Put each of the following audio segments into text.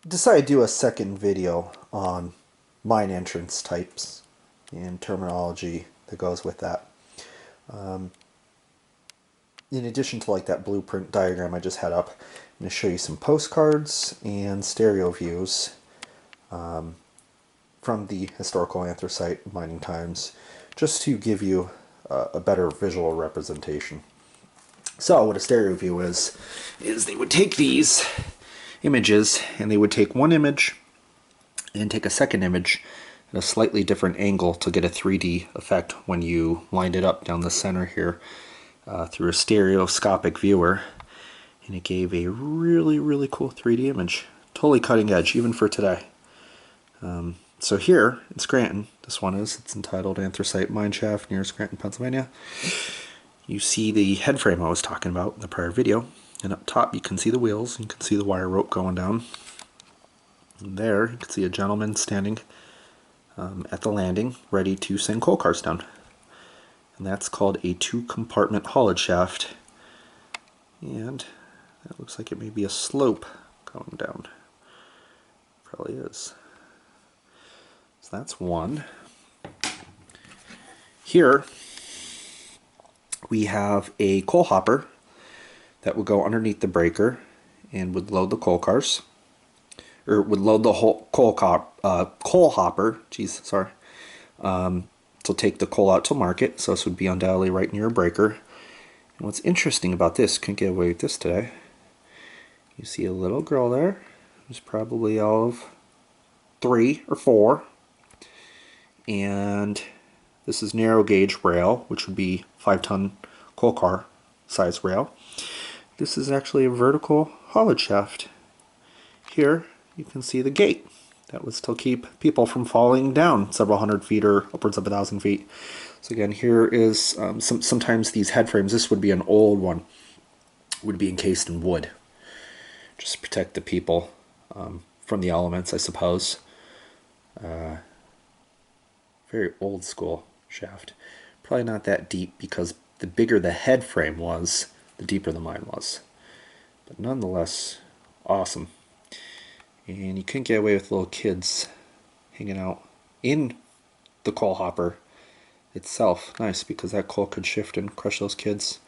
decided to do a second video on mine entrance types and terminology that goes with that. In addition to like that blueprint diagram I just had up, I'm going to show you some postcards and stereo views from the historical anthracite mining times, just to give you a better visual representation. So what a stereo view is they would take these images and they would take one image and take a second image at a slightly different angle to get a 3D effect when you lined it up down the center here through a stereoscopic viewer, and it gave a really cool 3D image. Totally cutting edge, even for today. So here in Scranton, it's entitled Anthracite Mineshaft near Scranton, Pennsylvania. You see the head frame I was talking about in the prior video, and up top you can see the wheels, and you can see the wire rope going down. And there you can see a gentleman standing at the landing, ready to send coal cars down. And that's called a 2-compartment haulage shaft. And that looks like it may be a slope going down. Probably is. So that's one. Here we have a coal hopper that would go underneath the breaker and would load the coal cars, or would load the whole coal hopper. To take the coal out to market. So this would be undoubtedly right near a breaker. And what's interesting about this, couldn't get away with this today. You see a little girl there, who's probably of 3 or 4, and this is narrow gauge rail, which would be 5-ton coal car size rail. This is actually a vertical haulage shaft. Here you can see the gate that would still keep people from falling down several hundred feet or upwards of 1,000 feet. So again, here is sometimes these head frames, this would be an old one, would be encased in wood, just to protect the people from the elements, I suppose. Very old school shaft. Probably not that deep, because the bigger the head frame was, the deeper the mine was. But nonetheless, awesome. And you couldn't get away with little kids hanging out in the coal hopper itself. Nice, because that coal could shift and crush those kids.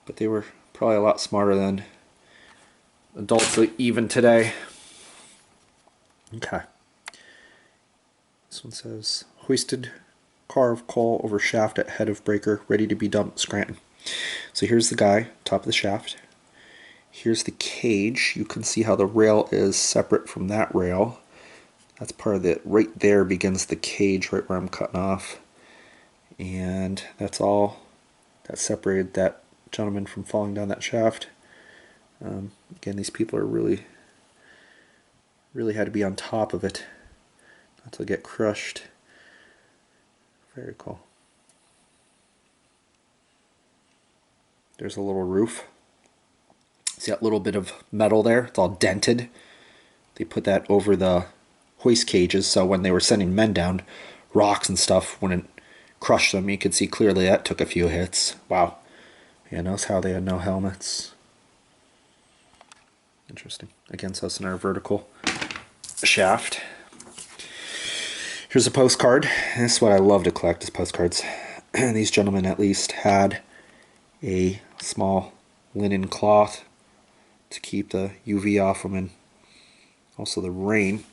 But they were probably a lot smarter than adults even today. Okay. This one says, hoisted car of coal over shaft at head of breaker, ready to be dumped, Scranton. So here's the guy, top of the shaft. Here's the cage. You can see how the rail is separate from that rail. That's part of it. Right there begins the cage, right where I'm cutting off. And that's all that separated that gentleman from falling down that shaft. Again, these people are really had to be on top of it not to get crushed. Very cool. There's a little roof. See that little bit of metal there? It's all dented. They put that over the hoist cages, so when they were sending men down, rocks and stuff wouldn't crush them. You could see clearly that took a few hits. Wow. Yeah, notice how they had no helmets. Interesting. Again, so it's in our vertical shaft. Here's a postcard. This is what I love to collect, is postcards. These gentlemen at least had a small linen cloth to keep the UV off them and also the rain.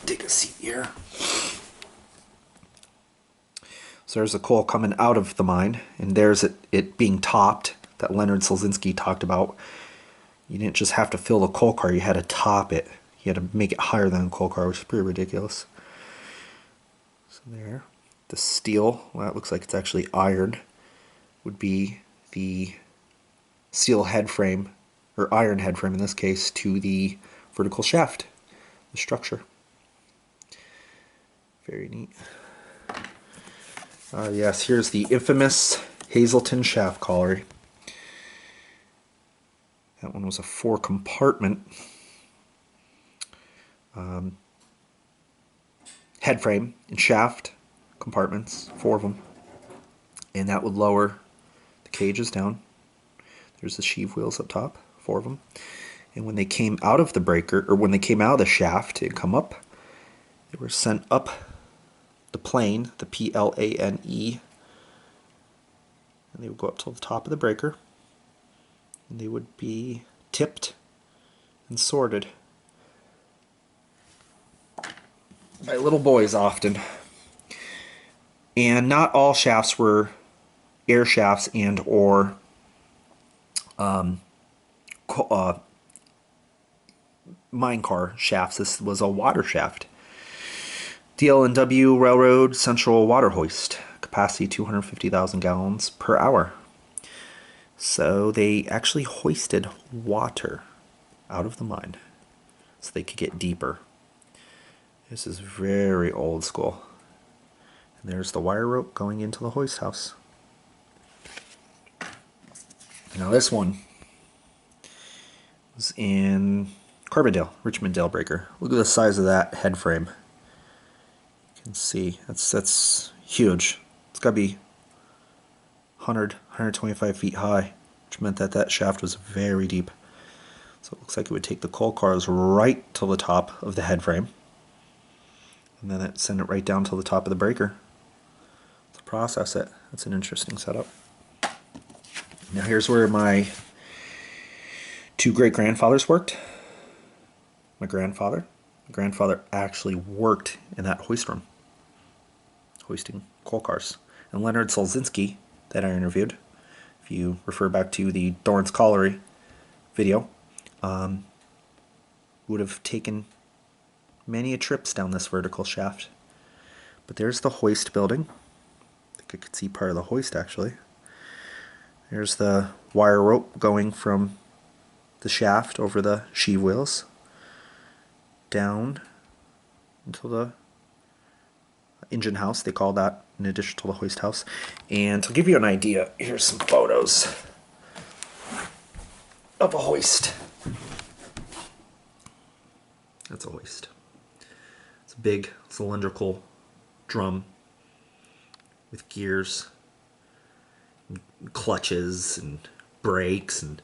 Take a seat here. So there's the coal coming out of the mine, and there's it being topped that Leonard Selzinski talked about. You didn't just have to fill the coal car, you had to top it. You had to make it higher than a coal car, which is pretty ridiculous. So there. The steel, well, that looks like it's actually iron, would be the steel head frame, or iron head frame in this case, to the vertical shaft, the structure. Very neat. Yes, here's the infamous Hazelton shaft colliery. That one was a 4-compartment head frame and shaft compartments, 4 of them, and that would lower the cages down. There's the sheave wheels up top, 4 of them, And when they came out of the breaker, or when they came out of the shaft and come up, they were sent up the plane, the plane, and they would go up to the top of the breaker, and they would be tipped and sorted by little boys often. And not all shafts were air shafts and or mine car shafts. This was a water shaft. DL&W Railroad Central Water Hoist, capacity 250,000 gallons per hour. So they actually hoisted water out of the mine so they could get deeper. This is very old school. And there's the wire rope going into the hoist house. Now this one was in Carbondale, Richmond-Dale breaker. Look at the size of that head frame. You can see that's huge. It's got to be 125 feet high, which meant that that shaft was very deep. So it looks like it would take the coal cars right to the top of the head frame, and then it send it right down to the top of the breaker to process it. That's an interesting setup. Now here's where my two great-grandfathers worked. My grandfather actually worked in that hoist room, hoisting coal cars. And Leonard Solzinski, that I interviewed, if you refer back to the Dorrance Colliery video, would have taken many a trips down this vertical shaft. But there's the hoist building. I think I could see part of the hoist actually. There's the wire rope going from the shaft over the sheave wheels down into the engine house. They call that in addition to the hoist house. And to give you an idea, here's some photos of a hoist. That's a hoist. It's a big cylindrical drum with gears, and clutches, and brakes, and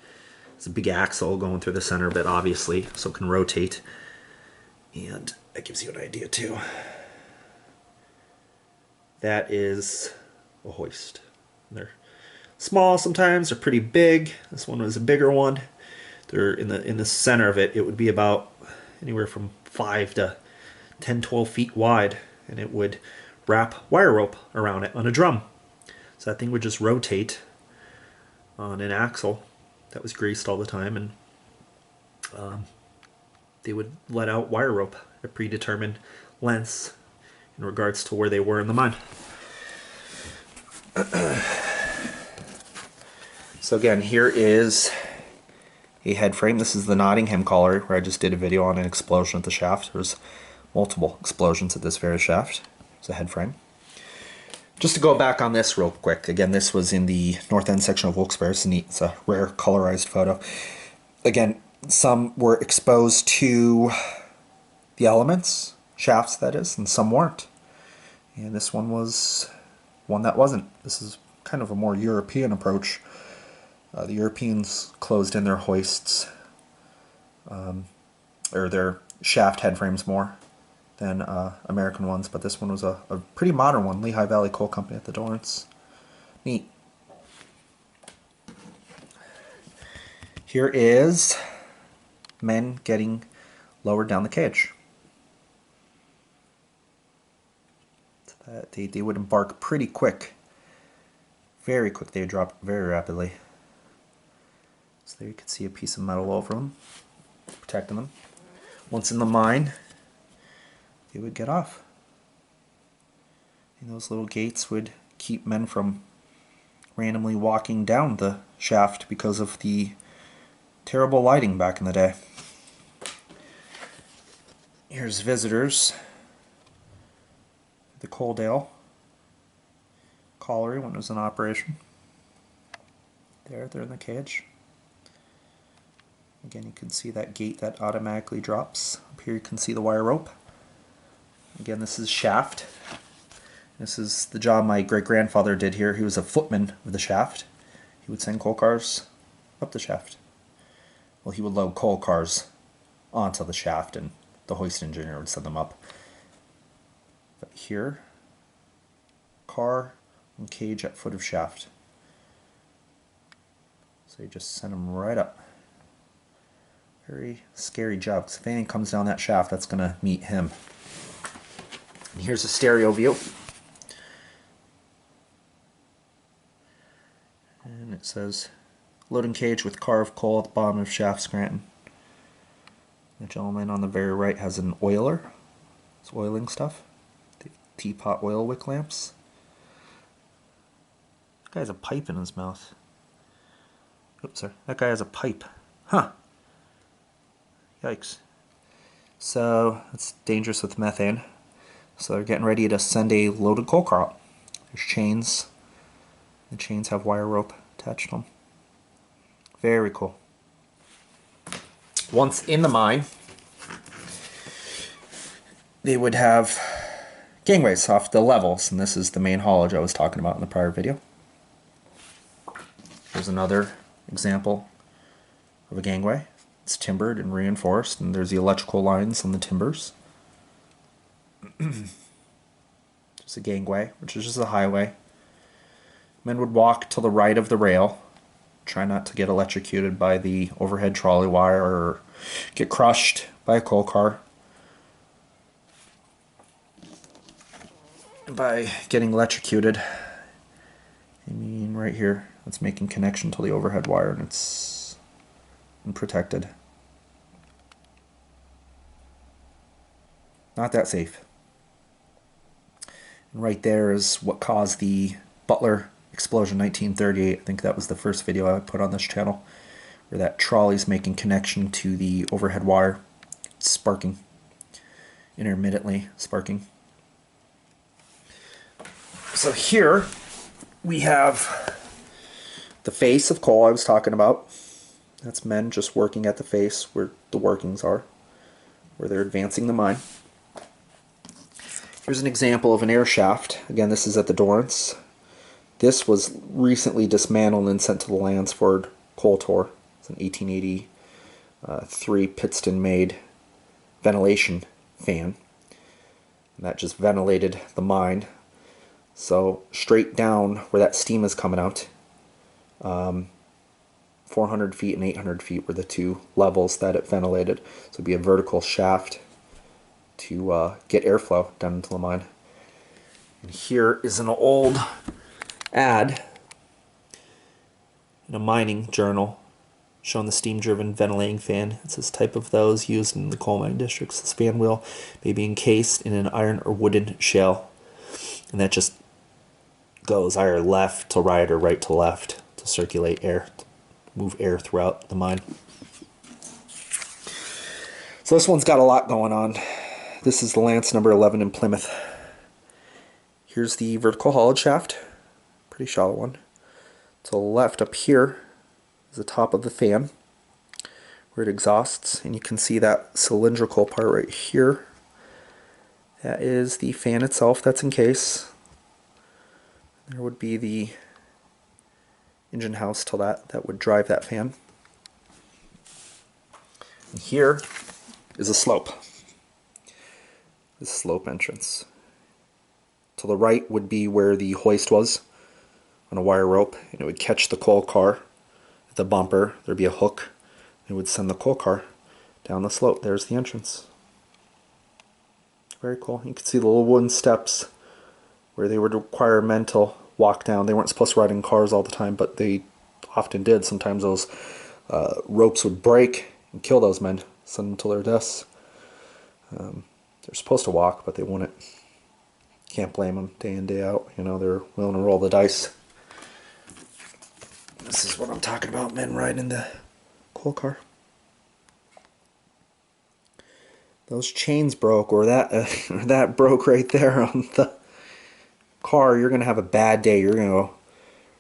it's a big axle going through the center of it, obviously, so it can rotate. And that gives you an idea too. That is a hoist. They're small sometimes, they're pretty big. This one was a bigger one. They're in the center of it. It would be about anywhere from 5 to 10, 12 feet wide, and it would wrap wire rope around it on a drum. So that thing would just rotate on an axle that was greased all the time, and they would let out wire rope at predetermined lengths in regards to where they were in the mine. So again, here is a head frame. This is the Nottingham colliery where I just did a video on an explosion at the shaft. There's multiple explosions at this very shaft. It's a head frame. Just to go back on this real quick, again, this was in the north end section of Wilkes-Barre. It's neat. It's a rare colorized photo. Again, some were exposed to the elements, shafts that is, and some weren't. And this one was one that wasn't. This is kind of a more European approach. The Europeans closed in their hoists, or their shaft head frames more than American ones, but this one was a pretty modern one. Lehigh Valley Coal Company at the Dorrance. Neat. Here is men getting lowered down the cage. So that they would embark pretty quick. Very quick. They would drop very rapidly. So there you can see a piece of metal over them, protecting them. Once in the mine, they would get off. And those little gates would keep men from randomly walking down the shaft because of the terrible lighting back in the day. Here's visitors. The Coaldale Colliery when it was in operation. They're in the cage. Again, you can see that gate that automatically drops. Up here you can see the wire rope. Again, this is shaft. This is the job my great-grandfather did here. He was a footman of the shaft. He would send coal cars up the shaft. well, he would load coal cars onto the shaft and the hoist engineer would send them up. But here, car and cage at foot of shaft. So you just send them right up. Very scary job, because if anything comes down that shaft, that's going to meet him. And here's a stereo view. And it says, loading cage with car of coal at the bottom of shaft, Scranton. The gentleman on the very right has an oiler. It's oiling stuff. The teapot oil wick lamps. That guy has a pipe in his mouth. Oops, sorry. That guy has a pipe. Huh. Yikes. So, it's dangerous with methane. So they're getting ready to send a loaded coal car up. There's chains. The chains have wire rope attached to them. Very cool. Once in the mine, they would have gangways off the levels, and this is the main haulage I was talking about in the prior video. Here's another example of a gangway. It's timbered and reinforced, and there's the electrical lines on the timbers. Just a gangway, which is just a highway. Men would walk to the right of the rail, try not to get electrocuted by the overhead trolley wire or get crushed by a coal car. And by getting electrocuted, I mean right here, it's making connection to the overhead wire and it's unprotected. Not that safe. And right there is what caused the Butler explosion, 1938. I think that was the first video I put on this channel, where that trolley's making connection to the overhead wire. It's sparking, intermittently sparking. So here we have the face of coal I was talking about. That's men just working at the face where the workings are, where they're advancing the mine. Here's an example of an air shaft. Again, this is at the Dorrance. This was recently dismantled and sent to the Lansford coal tour. It's an 1883 Pittston-made ventilation fan. And that just ventilated the mine. So straight down where that steam is coming out, 400 feet and 800 feet were the two levels that it ventilated. So it'd be a vertical shaft to get airflow down into the mine. And here is an old ad in a mining journal showing the steam-driven ventilating fan. It says type of those used in the coal mine districts. This fan wheel may be encased in an iron or wooden shell, and that just goes either left to right or right to left to circulate air, move air throughout the mine. So this one's got a lot going on. This is the Lance number 11 in Plymouth. Here's the vertical haulage shaft, pretty shallow one. To the left up here is the top of the fan where it exhausts, and you can see that cylindrical part right here. That is the fan itself that's in case. There would be the engine house to that would drive that fan. And here is a slope. This slope entrance. To the right would be where the hoist was on a wire rope, and it would catch the coal car at the bumper. There'd be a hook. It would send the coal car down the slope. There's the entrance. Very cool. You can see the little wooden steps where they would require men to walk down. They weren't supposed to ride in cars all the time, but they often did. Sometimes those ropes would break and kill those men, send them to their deaths. They're supposed to walk, but they wouldn't. Can't blame them day in, day out. You know, they're willing to roll the dice. This is what I'm talking about, men riding the coal car. Those chains broke, or that broke right there on the car. You're going to have a bad day. You're going to go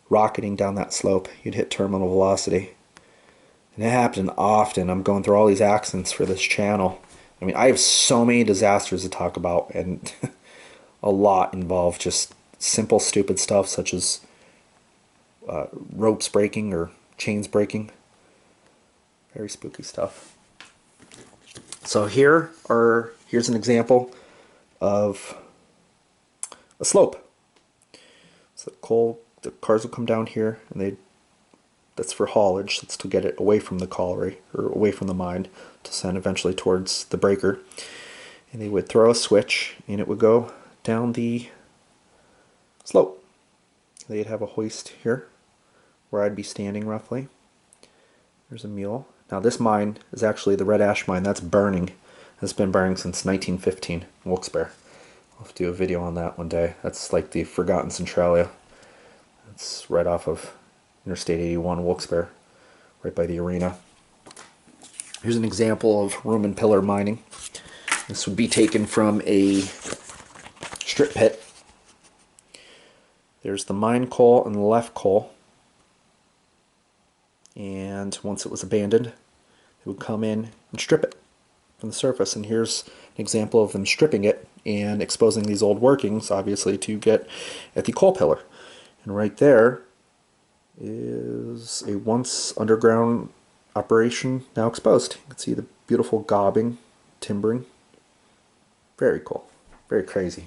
rocketing down that slope. You'd hit terminal velocity. And it happened often. I'm going through all these accidents for this channel. I mean, I have so many disasters to talk about, and a lot involve just simple, stupid stuff such as ropes breaking or chains breaking. Very spooky stuff. So here's an example of a slope. So the cars will come down here, and that's for haulage. That's to get it away from the colliery or away from the mine to send eventually towards the breaker. And they would throw a switch, and it would go down the slope. They'd have a hoist here where I'd be standing roughly. There's a mule. Now this mine is actually the red ash mine. That's burning. It's been burning since 1915 in Wilkes-Barre. I'll have to do a video on that one day. That's like the Forgotten Centralia. It's right off of Interstate 81, Wilkes-Barre, right by the arena. Here's an example of room and pillar mining. This would be taken from a strip pit. There's the mine coal and the left coal. And once it was abandoned, they would come in and strip it from the surface. And here's an example of them stripping it and exposing these old workings, obviously, to get at the coal pillar. And right there is a once underground operation now exposed. You can see the beautiful gobbing, timbering. Very cool. Very crazy.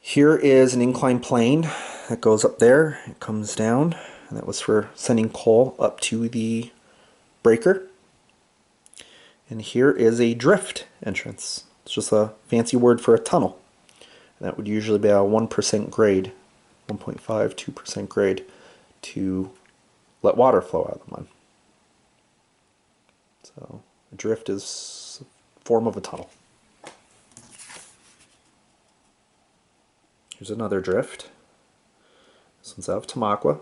Here is an inclined plane that goes up there. It comes down. And that was for sending coal up to the breaker. And here is a drift entrance. It's just a fancy word for a tunnel. And that would usually be a 1% grade, 1.5, 2% grade to let water flow out of the mine. So a drift is a form of a tunnel. Here's another drift. This one's out of Tamaqua.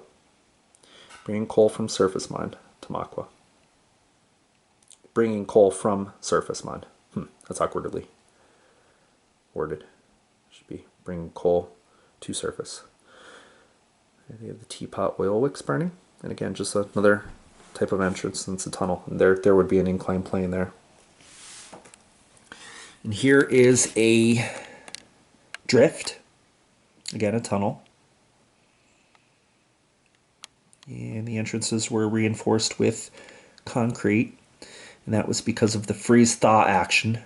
Bringing coal from surface mine, Tamaqua. Bringing coal from surface mine. That's awkwardly worded. Should be bringing coal to surface. And you have the teapot oil wicks burning. And again, just another type of entrance, and it's a tunnel. And there would be an inclined plane there. And here is a drift. Again, a tunnel. And the entrances were reinforced with concrete. And that was because of the freeze-thaw action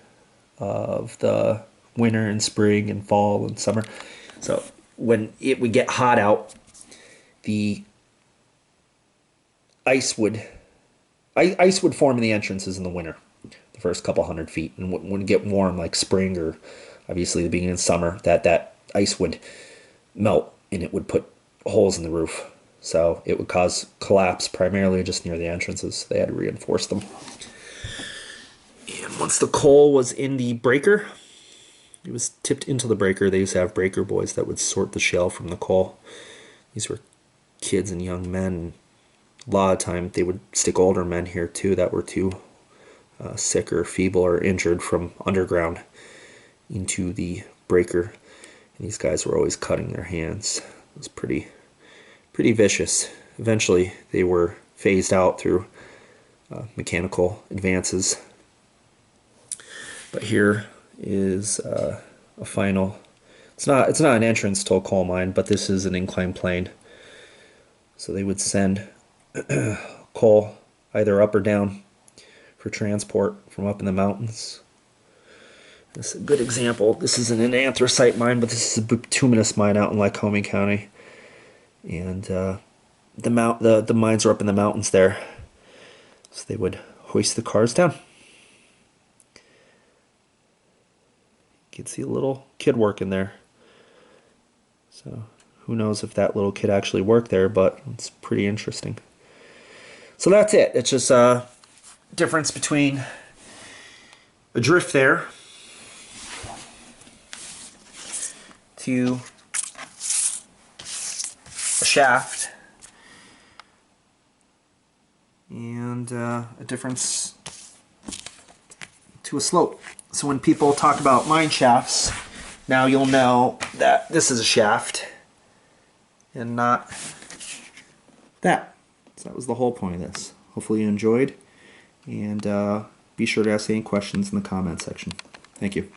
of the winter and spring and fall and summer. So when it would get hot out, the ice would form in the entrances in the winter, the first couple 100 feet. And when it get warm, like spring or obviously the beginning of summer, that ice would melt and it would put holes in the roof. So it would cause collapse primarily just near the entrances. They had to reinforce them. And once the coal was in the breaker, it was tipped into the breaker. They used to have breaker boys that would sort the shell from the coal. These were kids and young men. A lot of time they would stick older men here too that were too sick or feeble or injured from underground into the breaker. And these guys were always cutting their hands. It was pretty vicious. Eventually they were phased out through mechanical advances. But here is a final. It's not an entrance to a coal mine, but this is an inclined plane. So they would send coal either up or down for transport from up in the mountains. This is a good example. This isn't an anthracite mine, but this is a bituminous mine out in Lycoming County. And the mines are up in the mountains there. So they would hoist the cars down. You can see a little kid working there. So who knows if that little kid actually worked there, but it's pretty interesting. So that's it. It's just a difference between a drift there to a shaft, and a difference to a slope. So when people talk about mine shafts, now you'll know that this is a shaft and not that. So that was the whole point of this. Hopefully you enjoyed, and be sure to ask any questions in the comment section. Thank you.